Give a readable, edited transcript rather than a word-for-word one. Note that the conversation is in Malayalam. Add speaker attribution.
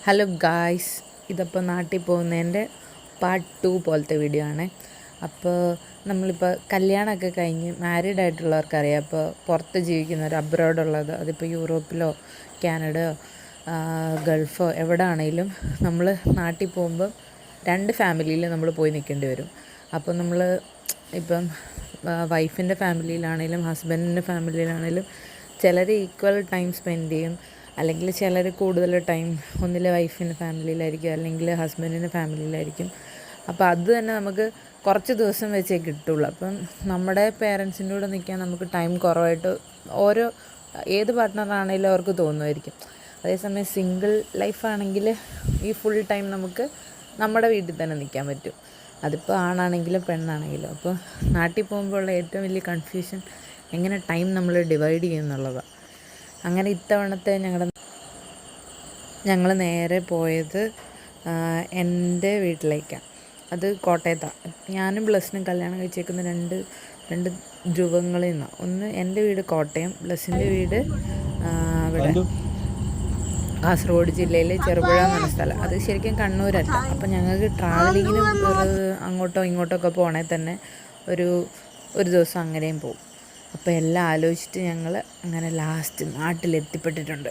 Speaker 1: ഹലോ ഗായ്സ്, ഇതിപ്പോൾ നാട്ടിൽ പോകുന്നതിൻ്റെ പാർട്ട് 2 പോലത്തെ വീഡിയോ ആണ്. അപ്പോൾ നമ്മളിപ്പോൾ കല്യാണമൊക്കെ കഴിഞ്ഞ് മാരീഡ് ആയിട്ടുള്ളവർക്കറിയാം. അപ്പോൾ പുറത്ത് ജീവിക്കുന്നവർ, അബ്രോഡുള്ളത്, അതിപ്പോൾ യൂറോപ്പിലോ കാനഡയോ ഗൾഫോ എവിടെ ആണെങ്കിലും നമ്മൾ നാട്ടിൽ പോകുമ്പോൾ 2 ഫാമിലിയിൽ നമ്മൾ പോയി നിൽക്കേണ്ടി വരും. അപ്പോൾ നമ്മൾ ഇപ്പം വൈഫിൻ്റെ ഫാമിലിയിലാണെങ്കിലും ഹസ്ബൻഡിൻ്റെ ഫാമിലിയിലാണെങ്കിലും ചിലർ ഈക്വൽ ടൈം സ്പെൻഡ് ചെയ്യും, അല്ലെങ്കിൽ ചിലർ കൂടുതൽ ടൈം ഒന്നിലെ വൈഫിൻ്റെ ഫാമിലിയിലായിരിക്കും, അല്ലെങ്കിൽ ഹസ്ബൻഡിൻ്റെ ഫാമിലിയിലായിരിക്കും. അപ്പോൾ അത് തന്നെ നമുക്ക് കുറച്ച് ദിവസം വെച്ചേ കിട്ടുള്ളൂ. അപ്പം നമ്മുടെ പേരൻസിൻ്റെ കൂടെ നിൽക്കാൻ നമുക്ക് ടൈം കുറവായിട്ട് ഏത് പാർട്ട്ണറാണെങ്കിലും അവർക്ക് തോന്നുമായിരിക്കും. അതേസമയം സിംഗിൾ ലൈഫാണെങ്കിൽ ഈ ഫുൾ ടൈം നമുക്ക് നമ്മുടെ വീട്ടിൽ തന്നെ നിൽക്കാൻ പറ്റും. അതിപ്പോൾ ആണാണെങ്കിലും പെണ്ണാണെങ്കിലും. അപ്പോൾ നാട്ടിൽ പോകുമ്പോഴുള്ള ഏറ്റവും വലിയ കൺഫ്യൂഷൻ എങ്ങനെ ടൈം നമ്മൾ ഡിവൈഡ് ചെയ്യുമെന്നുള്ളതാണ്. അങ്ങനെ ഇത്തവണത്തെ ഞങ്ങൾ നേരെ പോയത് എൻ്റെ വീട്ടിലേക്കാണ്. അത് കോട്ടയത്താണ്. ഞാനും ബ്ലസ്സിനും കല്യാണം കഴിച്ചേക്കുന്ന രണ്ട് ധ്രുവങ്ങളിൽ നിന്നാണ്. ഒന്ന് എൻ്റെ വീട് കോട്ടയം, ബ്ലസ്സിൻ്റെ വീട് അവിടെ കാസർഗോഡ് ജില്ലയിലെ ചെറുപുഴ എന്ന് പറഞ്ഞ സ്ഥലം. അത് ശരിക്കും കണ്ണൂരല്ല. അപ്പം ഞങ്ങൾക്ക് ട്രാവലിങ്ങിന് അങ്ങോട്ടോ ഇങ്ങോട്ടോ ഒക്കെ പോകണേ തന്നെ ഒരു ദിവസം അങ്ങനെയും പോകും. അപ്പോൾ എല്ലാം ആലോചിച്ചിട്ട് ഞങ്ങൾ അങ്ങനെ ലാസ്റ്റ് നാട്ടിലെത്തിപ്പെട്ടിട്ടുണ്ട്.